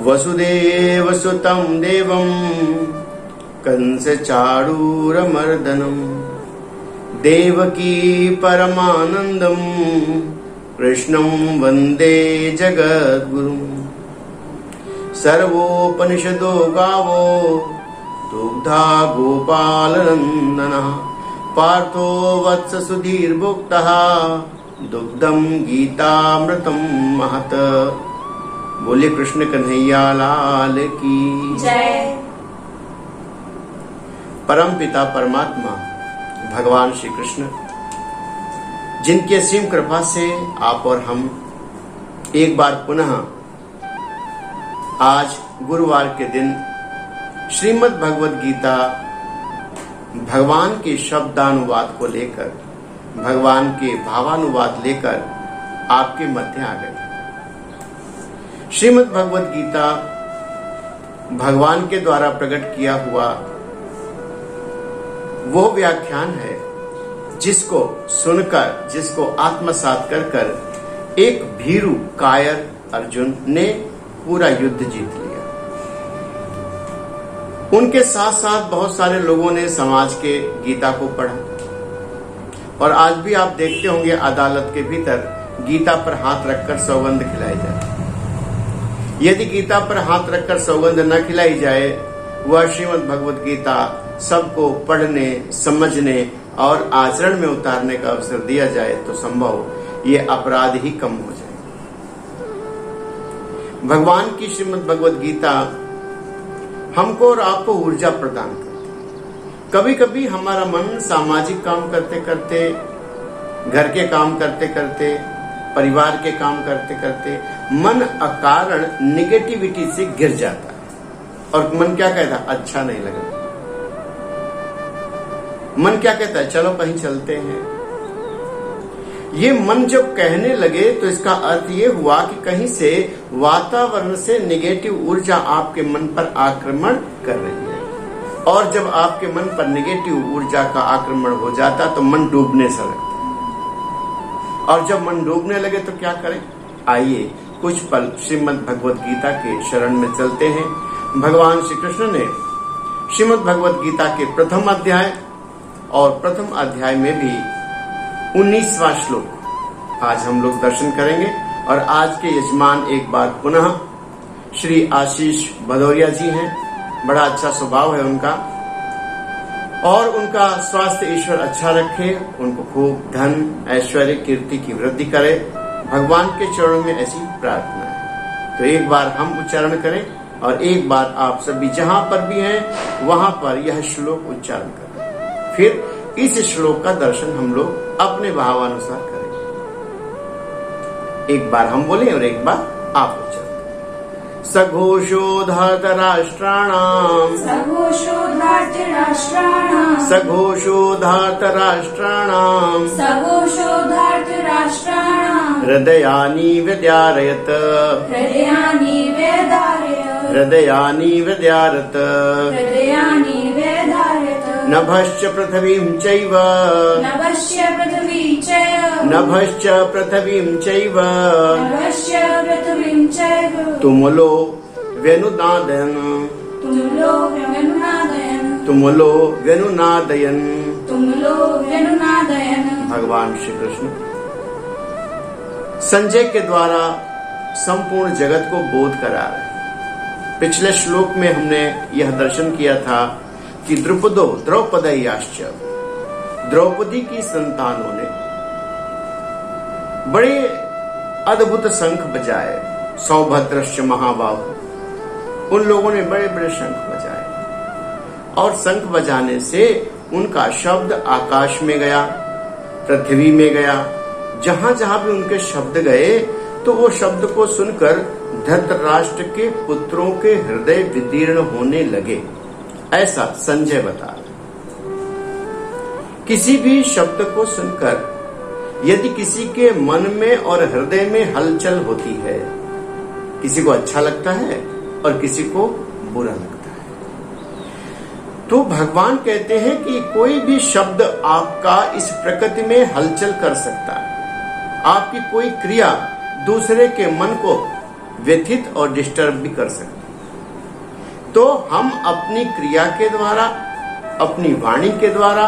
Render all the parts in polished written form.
वसुदेव सुतं देवं कंसचारूरमर्दनं देवकी परमानन्दं कृष्णं वन्दे जगद्गुरुं। सर्वोपनिषदो गावो दुग्धा गोपालनन्दनः पार्थो वत्स सुधीर्भुक्तः दुग्धं गीतामृतं महत्। बोले कृष्ण कन्हैया लाल की जय। परम पिता परमात्मा भगवान श्री कृष्ण, जिनकी असीम कृपा से आप और हम एक बार पुनः आज गुरुवार के दिन श्रीमद् भगवद गीता भगवान के शब्दानुवाद को लेकर, भगवान के भावानुवाद लेकर आपके मध्य आ गए। श्रीमद् भगवद गीता भगवान के द्वारा प्रकट किया हुआ वो व्याख्यान है जिसको सुनकर, जिसको आत्मसात कर एक भीरू कायर अर्जुन ने पूरा युद्ध जीत लिया। उनके साथ साथ बहुत सारे लोगों ने समाज के गीता को पढ़ा, और आज भी आप देखते होंगे अदालत के भीतर गीता पर हाथ रखकर सौगंध खिलाई जाती। यदि गीता पर हाथ रखकर सौगंध न खिलाई जाए, वह श्रीमद् भगवद गीता सबको पढ़ने, समझने और आचरण में उतारने का अवसर दिया जाए तो संभव ये अपराध ही कम हो जाए। भगवान की श्रीमद् भगवद गीता हमको और आपको ऊर्जा प्रदान करती है। कभी कभी हमारा मन सामाजिक काम करते करते, घर के काम करते करते, परिवार के काम करते करते मन अकारण निगेटिविटी से घिर जाता है, और मन क्या कहता है, अच्छा नहीं लगा। मन क्या कहता है, चलो कहीं चलते हैं। ये मन जब कहने लगे तो इसका अर्थ ये हुआ कि कहीं से वातावरण से निगेटिव ऊर्जा आपके मन पर आक्रमण कर रही है, और जब आपके मन पर निगेटिव ऊर्जा का आक्रमण हो जाता तो मन डूबने सा लगता है। और जब मन डूबने लगे तो क्या करें? आइए कुछ पल श्रीमद् भगवद गीता के शरण में चलते हैं। भगवान श्री कृष्ण ने श्रीमद् भगवद गीता के प्रथम अध्याय और प्रथम अध्याय में भी 19वां श्लोक आज हम लोग दर्शन करेंगे। और आज के यजमान एक बार पुनः श्री आशीष भदौरिया जी हैं। बड़ा अच्छा स्वभाव है उनका, और उनका स्वास्थ्य ईश्वर अच्छा रखे, उनको खूब धन ऐश्वर्य कीर्ति की वृद्धि करे, भगवान के चरणों में ऐसी प्रार्थना है। तो एक बार हम उच्चारण करें, और एक बार आप सभी जहां पर भी हैं वहां पर यह श्लोक उच्चारण करें। फिर इस श्लोक का दर्शन हम लोग अपने भावानुसार करें। एक बार हम बोले और एक बार आप उच्चारण। सघोषो धार्तराष्ट्राणाम् हृदयानि व्यदारयत् नभश्च पृथिवीं चैव तुमुलो व्यनुनादयन्। भगवान श्री कृष्ण संजय के द्वारा संपूर्ण जगत को बोध करा रहे। पिछले श्लोक में हमने यह दर्शन किया था कि द्रौपदयाश्च, द्रौपदी की संतानों ने बड़े अद्भुत शंख बजाए। सौभद्रश्च महाबाहु, उन लोगों ने बड़े बड़े शंख बजाए, और शंख बजाने से उनका शब्द आकाश में गया, पृथ्वी में गया। जहां जहां भी उनके शब्द गए तो वो शब्द को सुनकर धृतराष्ट्र के पुत्रों के हृदय विदीर्ण होने लगे। ऐसा संजय बता रहे। किसी भी शब्द को सुनकर यदि किसी के मन में और हृदय में हलचल होती है, किसी को अच्छा लगता है और किसी को बुरा लगता है। तो भगवान कहते हैं कि कोई भी शब्द आपका इस प्रकृति में हलचल कर सकता है। आपकी कोई क्रिया दूसरे के मन को व्यथित और डिस्टर्ब भी कर सकती है। तो हम अपनी क्रिया के द्वारा, अपनी वाणी के द्वारा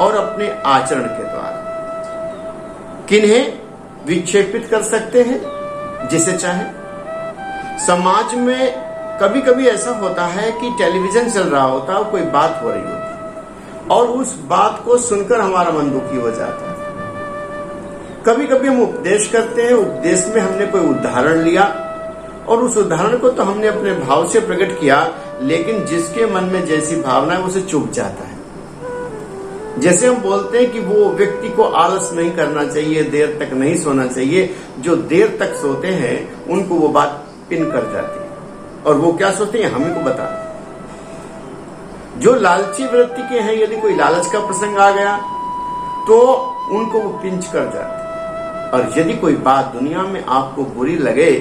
और अपने आचरण के द्वारा किन्हें विक्षेपित कर सकते हैं, जिसे चाहे। समाज में कभी कभी ऐसा होता है कि टेलीविजन चल रहा होता है और कोई बात हो रही होती और उस बात को सुनकर हमारा मन दुखी हो जाता है। कभी कभी हम उपदेश करते हैं, उपदेश में हमने कोई उदाहरण लिया और उस उदाहरण को तो हमने अपने भाव से प्रकट किया, लेकिन जिसके मन में जैसी भावना है उसे चुभ जाता है। जैसे हम बोलते हैं कि वो व्यक्ति को आलस नहीं करना चाहिए, देर तक नहीं सोना चाहिए। जो देर तक सोते हैं उनको वो बात पिन कर जाती है और वो क्या सोचते हैं, हमें को बता। जो लालची वृत्ति के हैं, यदि कोई लालच का प्रसंग आ गया तो उनको वो पिंच कर जाते हैं। और यदि कोई बात दुनिया में आपको बुरी लगे,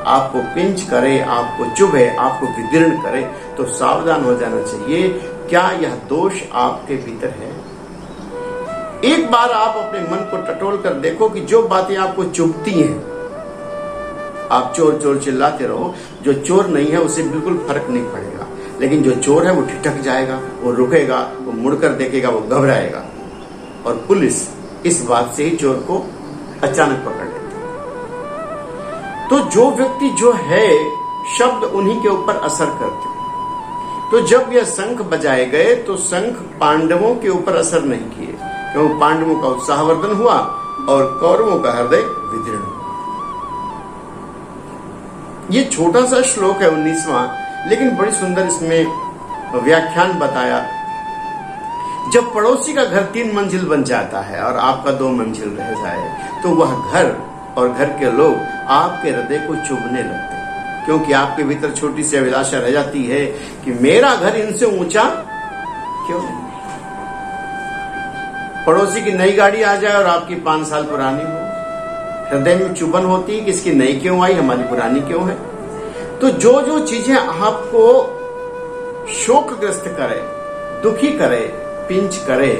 आपको पिंच करे, आपको चुभे, आपको विदीर्ण करे, तो सावधान हो जाना चाहिए। क्या यह दोष आपके भीतर है? एक बार आप अपने मन को टटोल कर देखो कि जो बातें आपको चुभती हैं, आप चोर चोर चिल्लाते रहो, जो चोर नहीं है उसे बिल्कुल फर्क नहीं पड़ेगा। लेकिन जो चोर है वो ठिठक जाएगा, वो रुकेगा, वो मुड़कर देखेगा, वो घबराएगा। और पुलिस इस बात से ही चोर को अचानक पकड़ लेती है। तो जो व्यक्ति जो है, शब्द उन्हीं के ऊपर असर करते हैं। तो जब यह शंख बजाए गए तो शंख पांडवों के ऊपर असर नहीं किए, क्योंकि पांडवों का उत्साहवर्धन हुआ और कौरवों का हृदय विदीर्ण हुआ। ये छोटा सा श्लोक है 19वां, लेकिन बड़ी सुंदर इसमें व्याख्यान बताया। जब पड़ोसी का घर 3 मंजिल बन जाता है और आपका 2 मंजिल रह जाए, तो वह घर और घर के लोग आपके हृदय को चुभने लगते हैं, क्योंकि आपके भीतर छोटी सी अभिलाषा रह जाती है कि मेरा घर इनसे ऊंचा क्यों नहीं। पड़ोसी की नई गाड़ी आ जाए और आपकी 5 साल पुरानी हो, हृदय में चुभन होती है कि इसकी नई क्यों आई, हमारी पुरानी क्यों है। तो जो जो चीजें आपको शोकग्रस्त करे, दुखी करे, पिंच करे,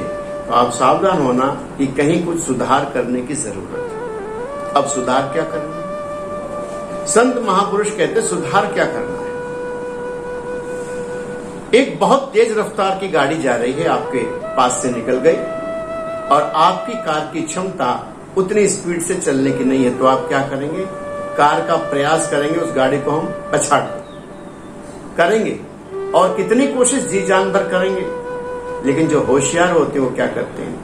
तो आप सावधान होना कि कहीं कुछ सुधार करने की जरूरत है। अब सुधार क्या करना है? संत महापुरुष कहते सुधार क्या करना है। एक बहुत तेज रफ्तार की गाड़ी जा रही है, आपके पास से निकल गई और आपकी कार की क्षमता उतनी स्पीड से चलने की नहीं है, तो आप क्या करेंगे? कार का प्रयास करेंगे, उस गाड़ी को हम पछाड़ करेंगे और कितनी कोशिश जी जान भर करेंगे। लेकिन जो होशियार होते हैं वो क्या करते हैं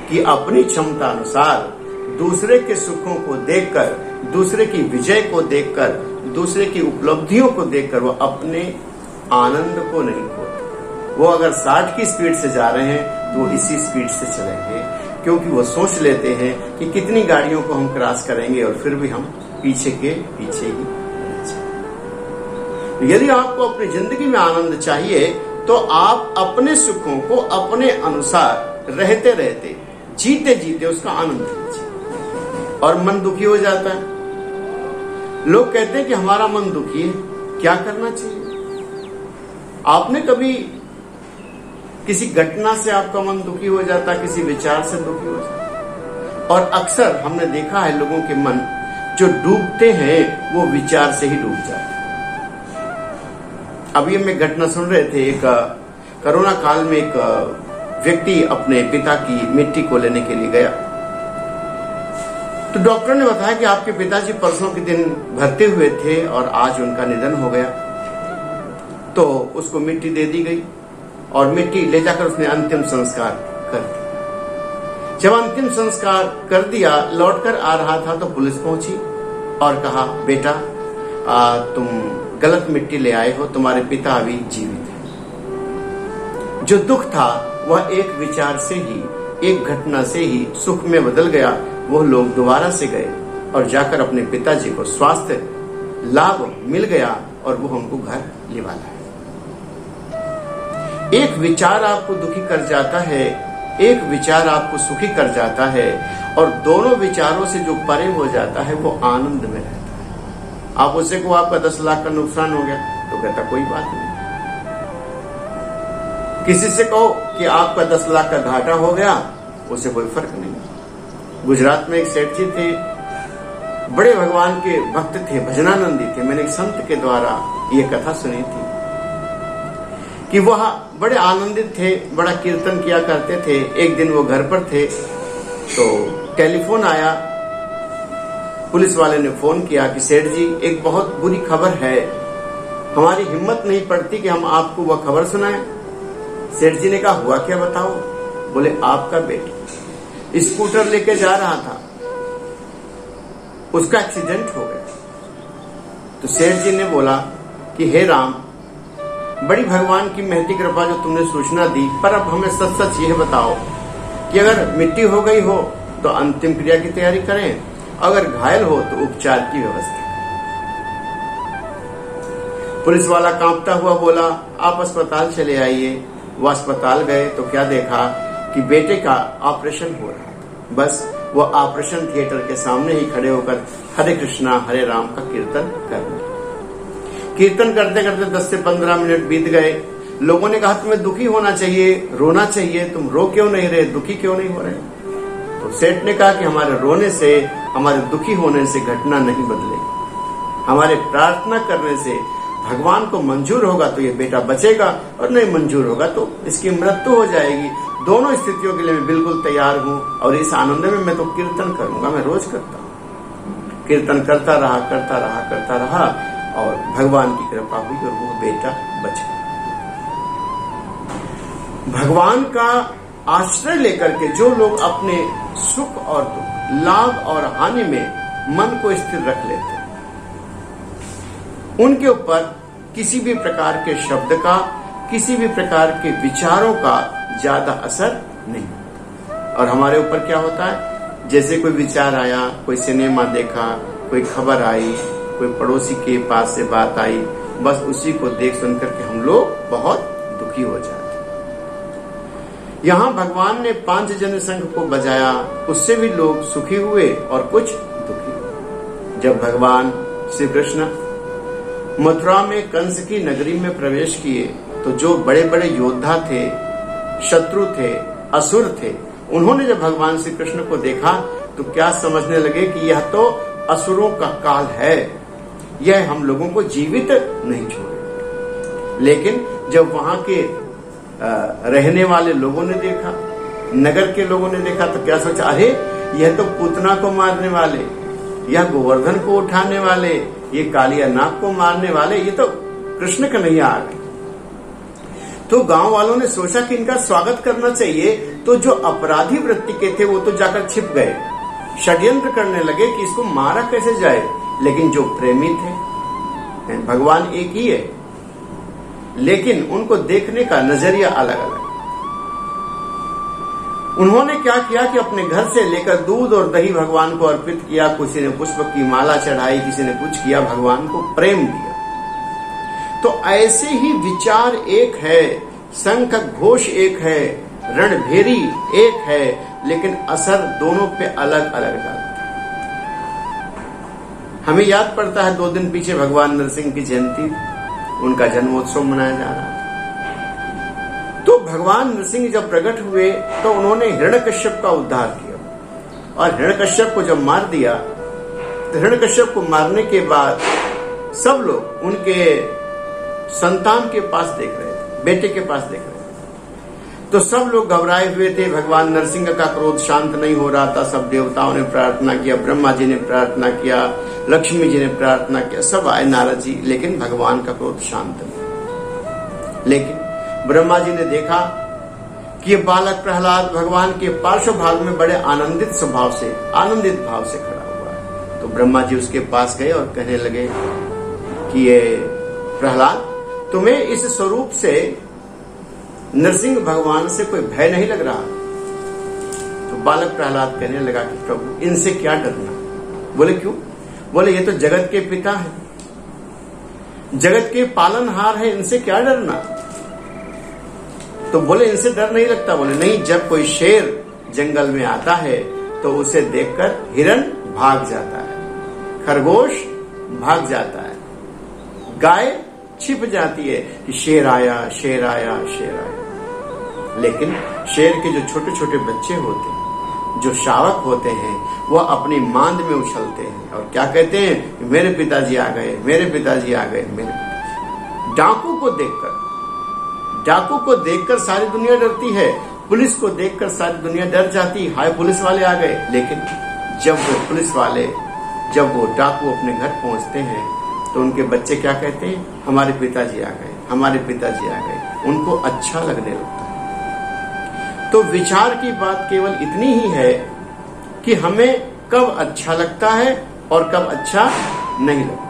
कि अपनी क्षमता अनुसार दूसरे के सुखों को देखकर, दूसरे की विजय को देखकर, दूसरे की उपलब्धियों को देखकर वो अपने आनंद को नहीं खोते। वो अगर 60 की स्पीड से जा रहे हैं तो वो इसी स्पीड से चलेंगे, क्योंकि वो सोच लेते हैं कि कितनी गाड़ियों को हम क्रॉस करेंगे और फिर भी हम पीछे के पीछे ही। यदि आपको अपनी जिंदगी में आनंद चाहिए तो आप अपने सुखों को अपने अनुसार रहते रहते, जीते जीते उसका आनंद लीजिए। और मन दुखी हो जाता है। लोग कहते हैं कि हमारा मन दुखी है, क्या करना चाहिए? आपने कभी किसी घटना से आपका मन दुखी हो जाता, किसी विचार से दुखी हो जाता? और अक्सर हमने देखा है लोगों के मन जो डूबते हैं वो विचार से ही डूब जाते हैं। अभी हम एक घटना सुन रहे थे, एक कोरोना काल में एक व्यक्ति अपने पिता की मिट्टी को लेने के लिए गया, तो डॉक्टर ने बताया कि आपके पिताजी परसों के दिन भरते हुए थे और आज उनका निधन हो गया। तो उसको मिट्टी दे दी गई और मिट्टी ले जाकर उसने अंतिम संस्कार कर दिया। जब अंतिम संस्कार कर दिया, लौटकर आ रहा था तो पुलिस पहुंची और कहा, बेटा तुम गलत मिट्टी ले आए हो, तुम्हारे पिता अभी जीवित हैं। जो दुख था वह एक विचार से ही, एक घटना से ही सुख में बदल गया। वो लोग दोबारा से गए और जाकर अपने पिताजी को स्वास्थ्य लाभ मिल गया और वो हमको घर लिवा लाए। एक विचार आपको दुखी कर जाता है, एक विचार आपको सुखी कर जाता है, और दोनों विचारों से जो परे हो जाता है वो आनंद में रहता है। आप उसे को आपका 10 लाख का नुकसान हो गया तो कहता कोई बात नहीं। किसी से कहो कि आपका 10 लाख का घाटा हो गया, उसे कोई फर्क नहीं। गुजरात में एक सेठ जी थे, बड़े भगवान के भक्त थे, भजनानंदी थे। मैंने एक संत के द्वारा ये कथा सुनी थी कि वह बड़े आनंदित थे, बड़ा कीर्तन किया करते थे। एक दिन वो घर पर थे तो टेलीफोन आया, पुलिस वाले ने फोन किया कि सेठ जी एक बहुत बुरी खबर है, हमारी हिम्मत नहीं पड़ती कि हम आपको वह खबर सुनाएं। सेठ जी ने कहा हुआ क्या बताओ? बोले आपका बेटा स्कूटर लेके जा रहा था, उसका एक्सीडेंट हो गया। तो सेठ जी ने बोला कि हे राम, बड़ी भगवान की महती कृपा जो तुमने सूचना दी, पर अब हमें सच सच यह बताओ कि अगर मिट्टी हो गई हो तो अंतिम क्रिया की तैयारी करें, अगर घायल हो तो उपचार की व्यवस्था। पुलिस वाला कांपता हुआ बोला आप अस्पताल चले आइए। वो अस्पताल गए तो क्या देखा कि बेटे का ऑपरेशन हो रहा है। बस वो ऑपरेशन थिएटर के सामने ही खड़े होकर हरे कृष्णा हरे राम का कीर्तन करने। कीर्तन करते करते 10 से 15 मिनट बीत गए। लोगों ने कहा तुम्हें दुखी होना चाहिए, रोना चाहिए, तुम रो क्यों नहीं रहे, दुखी क्यों नहीं हो रहे? तो सेठ ने कहा कि हमारे रोने से, हमारे दुखी होने से घटना नहीं बदलेगी। हमारे प्रार्थना करने से भगवान को मंजूर होगा तो ये बेटा बचेगा, और नहीं मंजूर होगा तो इसकी मृत्यु हो जाएगी। दोनों स्थितियों के लिए मैं बिल्कुल तैयार हूं, और इस आनंद में मैं तो कीर्तन करूंगा, मैं रोज करता हूं। कीर्तन करता रहा और भगवान की कृपा हुई और वो बेटा बच गया। भगवान का आश्रय लेकर के जो लोग अपने सुख और दुख, लाभ और हानि में मन को स्थिर रख लेते हैं, उनके ऊपर किसी भी प्रकार के शब्द का, किसी भी प्रकार के विचारों का ज्यादा असर नहीं। और हमारे ऊपर क्या होता है, जैसे कोई विचार आया, कोई सिनेमा देखा, कोई खबर आई, कोई पड़ोसी के पास से बात आई, बस उसी को देख सुन करके हम लोग बहुत दुखी हो जाते। यहाँ भगवान ने 5 जनसंघ को बजाया, उससे भी लोग सुखी हुए और कुछ दुखी हुए। जब भगवान श्री कृष्ण मथुरा में कंस की नगरी में प्रवेश किए तो जो बड़े बड़े योद्धा थे, शत्रु थे, असुर थे, उन्होंने जब भगवान श्री कृष्ण को देखा तो क्या समझने लगे कि यह तो असुरों का काल है, यह हम लोगों को जीवित नहीं छोड़े। लेकिन जब वहां के रहने वाले लोगों ने देखा, नगर के लोगों ने देखा तो क्या सोचा, अरे यह तो पूतना को मारने वाले, यह गोवर्धन को उठाने वाले, ये कालिया नाग को मारने वाले, ये तो कृष्ण कन्हैया आ गए। तो गांव वालों ने सोचा कि इनका स्वागत करना चाहिए। तो जो अपराधी वृत्ति के थे वो तो जाकर छिप गए, षड्यंत्र करने लगे कि इसको मारा कैसे जाए। लेकिन जो प्रेमी थे, भगवान एक ही है, लेकिन उनको देखने का नजरिया अलग अलग। उन्होंने क्या किया कि अपने घर से लेकर दूध और दही भगवान को अर्पित किया, किसी ने पुष्प की माला चढ़ाई, किसी ने कुछ किया, भगवान को प्रेम दिया। तो ऐसे ही विचार एक है, शंख घोष एक है, रणभेरी एक है, लेकिन असर दोनों पे अलग अलग डालता है। हमें याद पड़ता है 2 दिन पीछे भगवान नरसिंह की जयंती, उनका जन्मोत्सव मनाया जा रहा है। तो भगवान नरसिंह जब प्रकट हुए तो उन्होंने हिरण्यकश्यप का उद्धार किया, और हिरण्यकश्यप को जब मार दिया तो हिरण्यकश्यप को मारने के बाद सब लोग उनके संतान के पास देख रहे थे, बेटे के पास देख रहे थे। तो सब लोग घबराए हुए थे। भगवान नरसिंह का क्रोध शांत नहीं हो रहा था। सब देवताओं ने प्रार्थना किया, ब्रह्मा जी ने प्रार्थना किया, लक्ष्मी जी ने प्रार्थना किया, सब आए, नारद जी, लेकिन भगवान का क्रोध शांत नहीं। लेकिन ब्रह्मा जी ने देखा कि ये बालक प्रहलाद भगवान के पार्श्व भाग में बड़े आनंदित स्वभाव से, आनंदित भाव से खड़ा हुआ है। तो ब्रह्मा जी उसके पास गए और कहने लगे कि ये प्रहलाद, तुम्हें इस स्वरूप से नरसिंह भगवान से कोई भय नहीं लग रहा? तो बालक प्रहलाद कहने लगा कि प्रभु इनसे क्या डरना। बोले क्यों? बोले ये तो जगत के पिता है, जगत के पालनहार है, इनसे क्या डरना। तो बोले इनसे डर नहीं लगता। बोले नहीं, जब कोई शेर जंगल में आता है तो उसे देखकर हिरण भाग जाता है, खरगोश भाग जाता है, गाय छिप जाती है कि शेर आया, शेर आया, शेर आया। लेकिन शेर के जो छोटे छोटे बच्चे होते हैं, जो शावक होते हैं, वह अपनी मांद में उछलते हैं और क्या कहते हैं, मेरे पिताजी आ गए, मेरे पिताजी आ गए, मेरे पिताजी। डाकू को देखकर सारी दुनिया डरती है, पुलिस को देखकर सारी दुनिया डर जाती, हाय पुलिस वाले आ गए। लेकिन जब वो डाकू अपने घर पहुंचते हैं तो उनके बच्चे क्या कहते हैं, हमारे पिताजी आ गए, हमारे पिताजी आ गए। उनको अच्छा लगने लगता है। तो विचार की बात केवल इतनी ही है कि हमें कब अच्छा लगता है और कब अच्छा नहीं लगता।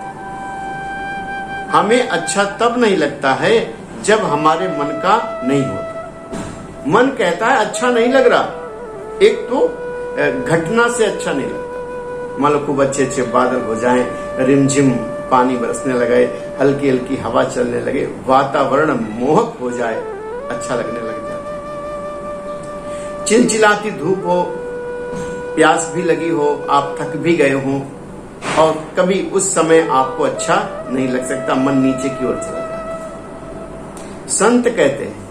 हमें अच्छा तब नहीं लगता है जब हमारे मन का नहीं होता। मन कहता है अच्छा नहीं लग रहा, एक तो घटना से अच्छा नहीं लगता। मान लो खूब अच्छे अच्छे बादल हो जाएं, रिमझिम पानी बरसने लगे, हल्की हल्की हवा चलने लगे, वातावरण मोहक हो जाए, अच्छा लगने लग जाता है। चिलचिलाती धूप हो, प्यास भी लगी हो, आप थक भी गए हो और कभी उस समय आपको अच्छा नहीं लग सकता, मन नीचे की ओर चला जाता है। संत कहते हैं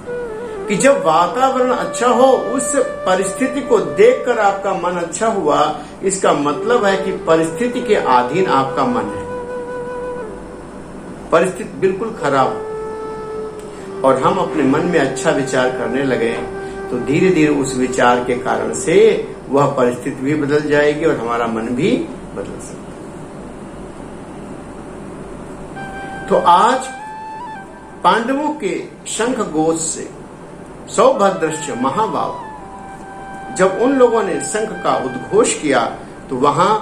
कि जब वातावरण अच्छा हो, उस परिस्थिति को देखकर आपका मन अच्छा हुआ, इसका मतलब है कि परिस्थिति के अधीन आपका मन है। परिस्थिति बिल्कुल खराब और हम अपने मन में अच्छा विचार करने लगे तो धीरे धीरे उस विचार के कारण से वह परिस्थिति भी बदल जाएगी और हमारा मन भी बदल सकता है। तो आज पांडवों के शंख घोष से सौभद्रश्च महाभाव, जब उन लोगों ने शंख का उद्घोष किया तो वहां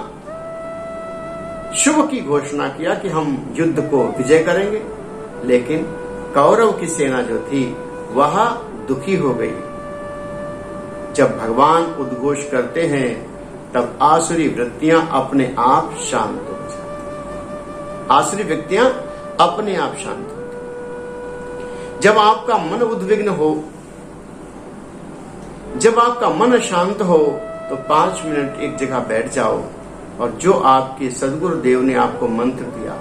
शुभ की घोषणा किया कि हम युद्ध को विजय करेंगे। लेकिन कौरव की सेना जो थी वह दुखी हो गई। जब भगवान उद्घोष करते हैं तब आसुरी वृत्तियां अपने आप शांत हो जाती। आसुरी वृत्तियां अपने आप शांत होती। जब आपका मन उद्विग्न हो, जब आपका मन शांत हो तो 5 मिनट एक जगह बैठ जाओ और जो आपके सदगुरुदेव ने आपको मंत्र दिया,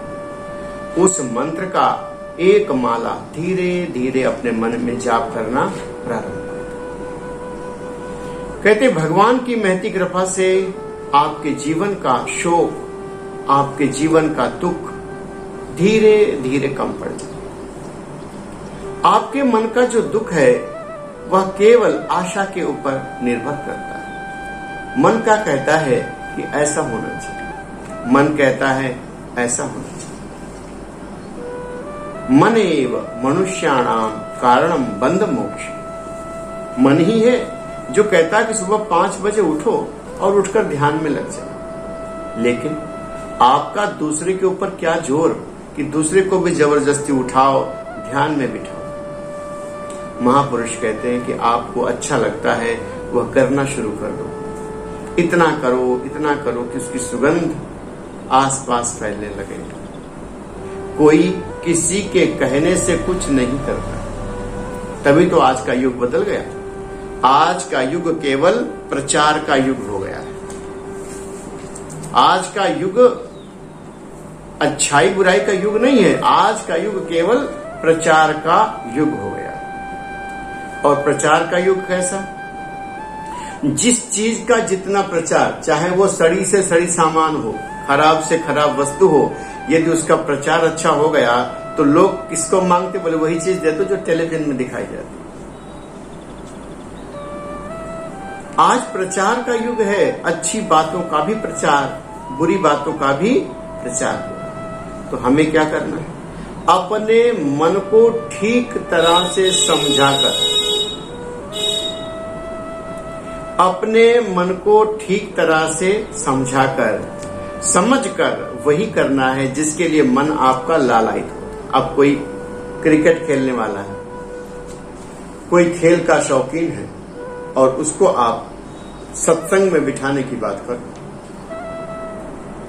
उस मंत्र का एक माला धीरे धीरे अपने मन में जाप करना प्रारंभ करो। कहते भगवान की महती कृपा से आपके जीवन का शोक, आपके जीवन का दुख धीरे धीरे कम पड़ जाए। आपके मन का जो दुख है वह केवल आशा के ऊपर निर्भर करता है। मन का कहता है कि ऐसा होना चाहिए, मन कहता है ऐसा होना चाहिए। मन एव मनुष्याणाम कारणम बंध मोक्ष। मन ही है जो कहता है कि सुबह 5 बजे उठो और उठकर ध्यान में लग जाओ। लेकिन आपका दूसरे के ऊपर क्या जोर कि दूसरे को भी जबरदस्ती उठाओ, ध्यान में बिठाओ। महापुरुष कहते हैं कि आपको अच्छा लगता है वह करना शुरू कर दो। इतना करो कि उसकी सुगंध आसपास फैलने लगे। कोई किसी के कहने से कुछ नहीं करता। तभी तो आज का युग बदल गया। आज का युग केवल प्रचार का युग हो गया है। आज का युग अच्छाई बुराई का युग नहीं है। आज का युग केवल प्रचार का युग हो गया। और प्रचार का युग कैसा? जिस चीज का जितना प्रचार, चाहे वो सड़ी से सड़ी सामान हो, खराब से खराब वस्तु हो, यदि उसका प्रचार अच्छा हो गया तो लोग किसको मांगते? बोले वही चीज दे दो जो टेलीविजन में दिखाई जाती। आज प्रचार का युग है। अच्छी बातों का भी प्रचार, बुरी बातों का भी प्रचार। तो हमें क्या करना है? अपने मन को ठीक तरह से समझाकर, अपने मन को ठीक तरह से समझाकर, समझकर वही करना है जिसके लिए मन आपका लालायित हो। अब कोई क्रिकेट खेलने वाला है, कोई खेल का शौकीन है और उसको आप सत्संग में बिठाने की बात करो,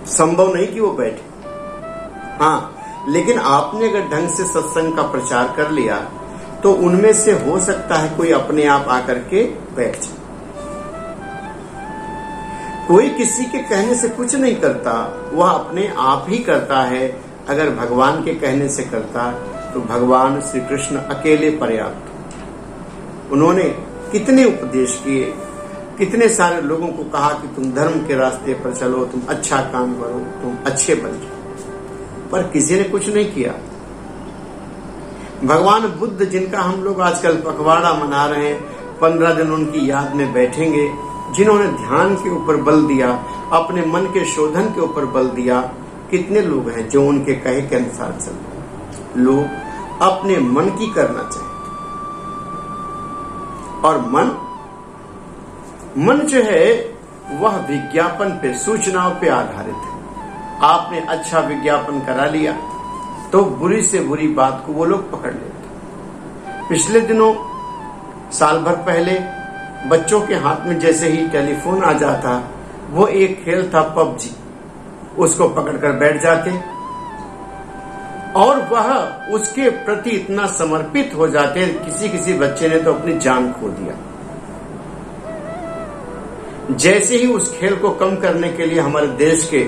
संभव नहीं कि वो बैठे। हाँ, लेकिन आपने अगर ढंग से सत्संग का प्रचार कर लिया तो उनमें से हो सकता है कोई अपने आप आकर के बैठ जाए। कोई किसी के कहने से कुछ नहीं करता, वह अपने आप ही करता है। अगर भगवान के कहने से करता तो भगवान श्री कृष्ण अकेले पर्याप्त। उन्होंने कितने उपदेश किए, कितने सारे लोगों को कहा कि तुम धर्म के रास्ते पर चलो, तुम अच्छा काम करो, तुम अच्छे बन जाओ, पर किसी ने कुछ नहीं किया। भगवान बुद्ध, जिनका हम लोग आजकल पखवाड़ा मना रहे हैं, 15 दिन उनकी याद में बैठेंगे, जिन्होंने ध्यान के ऊपर बल दिया, अपने मन के शोधन के ऊपर बल दिया, कितने लोग हैं जो उनके कहे के अनुसार चलते। लोग अपने मन की करना चाहते, और मन जो है वह विज्ञापन पे, सूचनाओं पे आधारित है। आपने अच्छा विज्ञापन करा लिया तो बुरी से बुरी बात को वो लोग पकड़ लेते। पिछले दिनों, साल भर पहले, बच्चों के हाथ में जैसे ही टेलीफोन आ जाता, वो एक खेल था पबजी, उसको पकड़कर बैठ जाते और वह उसके प्रति इतना समर्पित हो जाते। किसी बच्चे ने तो अपनी जान खो दिया। जैसे ही उस खेल को कम करने के लिए हमारे देश के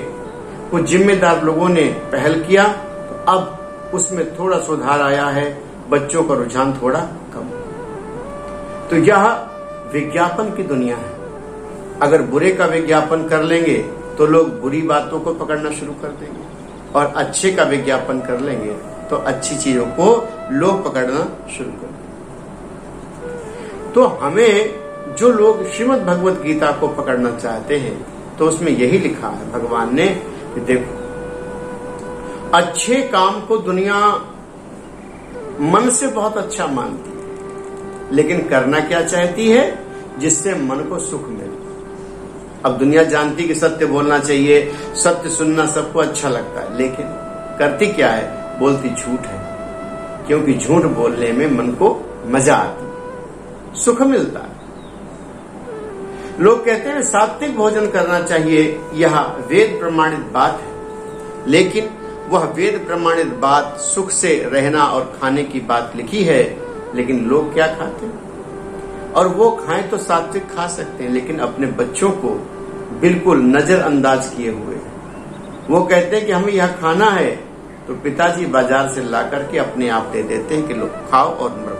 कुछ जिम्मेदार लोगों ने पहल किया, तो अब उसमें थोड़ा सुधार आया है, बच्चों का रुझान थोड़ा कम। तो यह विज्ञापन की दुनिया है। अगर बुरे का विज्ञापन कर लेंगे तो लोग बुरी बातों को पकड़ना शुरू कर देंगे, और अच्छे का विज्ञापन कर लेंगे तो अच्छी चीजों को लोग पकड़ना शुरू कर देंगे। तो हमें, जो लोग श्रीमद् भगवत गीता को पकड़ना चाहते हैं, तो उसमें यही लिखा है भगवान ने कि देखो, अच्छे काम को दुनिया मन से बहुत अच्छा मानती है, लेकिन करना क्या चाहती है? जिससे मन को सुख मिले। अब दुनिया जानती कि सत्य बोलना चाहिए, सत्य सुनना सबको अच्छा लगता है, लेकिन करती क्या है? बोलती झूठ है, क्योंकि झूठ बोलने में मन को मजा आती है, सुख मिलता है। लोग कहते हैं सात्विक भोजन करना चाहिए, यह वेद प्रमाणित बात है, लेकिन वह वेद प्रमाणित बात सुख से रहना और खाने की बात लिखी है, लेकिन लोग क्या खाते हैं? और वो खाएं तो सात्विक खा सकते हैं, लेकिन अपने बच्चों को बिल्कुल नजरअंदाज किए हुए हैं। वो कहते हैं कि हमें यह खाना है, तो पिताजी बाजार से ला करके अपने आप दे देते हैं कि लो खाओ और मरो।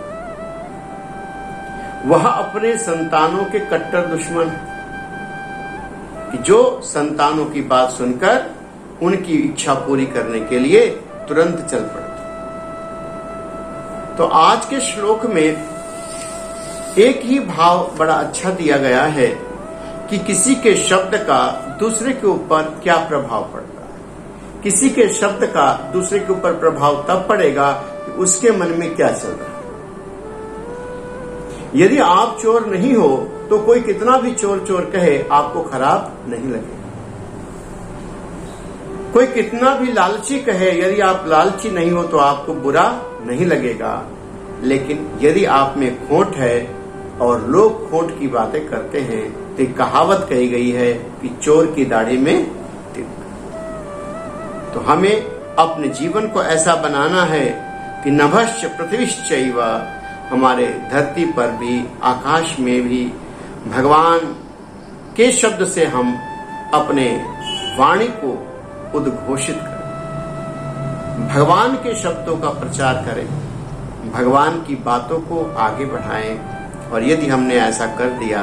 वह अपने संतानों के कट्टर दुश्मन है, कि जो संतानों की बात सुनकर उनकी इच्छा पूरी करने के लिए तुरंत चल पड़ते। तो आज के श्लोक में एक ही भाव बड़ा अच्छा दिया गया है कि किसी के शब्द का दूसरे के ऊपर क्या प्रभाव पड़ता है। किसी के शब्द का दूसरे के ऊपर प्रभाव तब पड़ेगा कि उसके मन में क्या चल रहा है। यदि आप चोर नहीं हो तो कोई कितना भी चोर चोर कहे, आपको खराब नहीं लगेगा। कोई कितना भी लालची कहे, यदि आप लालची नहीं हो तो आपको बुरा नहीं लगेगा। लेकिन यदि आप में खोट है और लोग खोट की बातें करते हैं, तो कहावत कही गई है कि चोर की दाढ़ी में तिनका। तो हमें अपने जीवन को ऐसा बनाना है कि नभश्च पृथ्वीश्चैव, हमारे धरती पर भी आकाश में भी भगवान के शब्द से हम अपने वाणी को उद्घोषित करें, भगवान के शब्दों का प्रचार करें, भगवान की बातों को आगे बढ़ाएं। और यदि हमने ऐसा कर दिया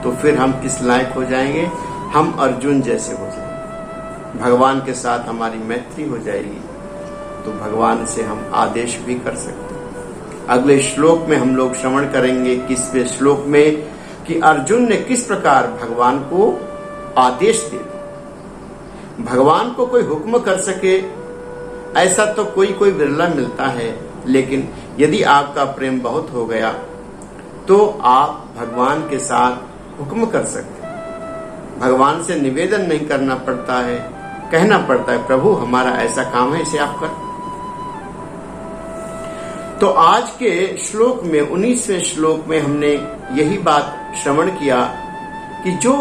तो फिर हम किस लायक हो जाएंगे? हम अर्जुन जैसे हो जाएंगे। भगवान के साथ हमारी मैत्री हो जाएगी, तो भगवान से हम आदेश भी कर सकते हैं। अगले श्लोक में हम लोग श्रवण करेंगे 21वें श्लोक में कि अर्जुन ने किस प्रकार भगवान को आदेश दे दिया। भगवान को कोई हुक्म कर सके ऐसा तो कोई बिरला मिलता है, लेकिन यदि आपका प्रेम बहुत हो गया तो आप भगवान के साथ हुक्म कर सकते हैं। भगवान से निवेदन नहीं करना पड़ता है, कहना पड़ता है प्रभु हमारा ऐसा काम है, इसे आप कर। तो आज के श्लोक में 19वें श्लोक में हमने यही बात श्रवण किया कि जो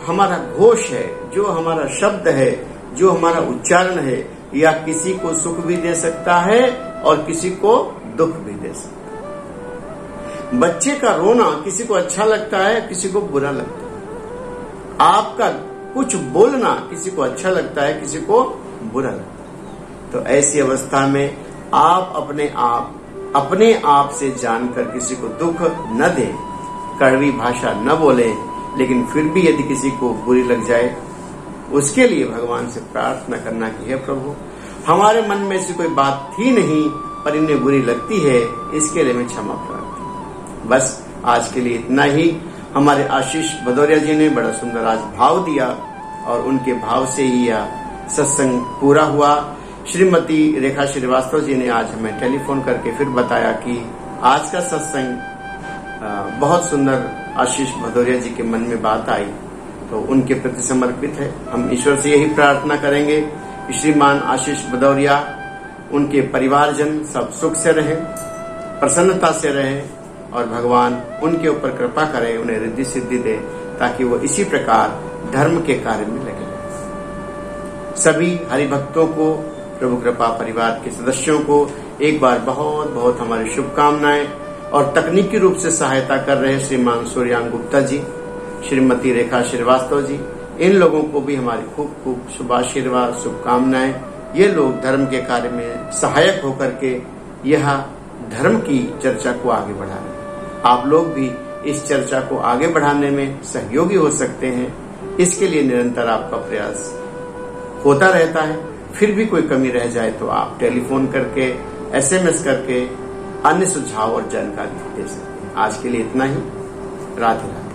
हमारा घोष है, जो हमारा शब्द है, जो हमारा उच्चारण है, या किसी को सुख भी दे सकता है और किसी को दुख भी दे सकता है। बच्चे का रोना किसी को अच्छा लगता है, किसी को बुरा लगता है। आपका कुछ बोलना किसी को अच्छा लगता है, किसी को बुरा लगता है। तो ऐसी अवस्था में आप अपने आप अपने आप से जानकर किसी को दुख न दें, कड़वी भाषा न बोलें, लेकिन फिर भी यदि किसी को बुरी लग जाए उसके लिए भगवान से प्रार्थना करना कि हे प्रभु, हमारे मन में ऐसी कोई बात थी नहीं पर इन्हें बुरी लगती है, इसके लिए मैं क्षमा प्रार्थी हूं। बस आज के लिए इतना ही। हमारे आशीष भदौरिया जी ने बड़ा सुंदर आज भाव दिया और उनके भाव से ही यह सत्संग पूरा हुआ। श्रीमती रेखा श्रीवास्तव जी ने आज हमें टेलीफोन करके फिर बताया कि आज का सत्संग बहुत सुंदर आशीष भदौरिया जी के मन में बात आई, तो उनके प्रति समर्पित है। हम ईश्वर से यही प्रार्थना करेंगे कि श्रीमान आशीष भदौरिया, उनके परिवारजन सब सुख से रहे, प्रसन्नता से रहे और भगवान उनके ऊपर कृपा करे, उन्हें रिद्धि सिद्धि दे, ताकि वो इसी प्रकार धर्म के कार्य में लगे। सभी हरिभक्तों को, प्रभु कृपा परिवार के सदस्यों को एक बार बहुत बहुत हमारी शुभकामनाएं। और तकनीकी रूप से सहायता कर रहे श्रीमान सूर्यांग गुप्ता जी, श्रीमती रेखा श्रीवास्तव जी, इन लोगों को भी हमारी खूब खूब शुभाशीर्वाद, शुभकामनाएं। ये लोग धर्म के कार्य में सहायक होकर के यह धर्म की चर्चा को आगे बढ़ा रहे हैं। आप लोग भी इस चर्चा को आगे बढ़ाने में सहयोगी हो सकते हैं। इसके लिए निरंतर आपका प्रयास होता रहता है। फिर भी कोई कमी रह जाए तो आप टेलीफोन करके, SMS करके अन्य सुझाव और जानकारी दे सकते हैं। आज के लिए इतना ही। राधे राधे।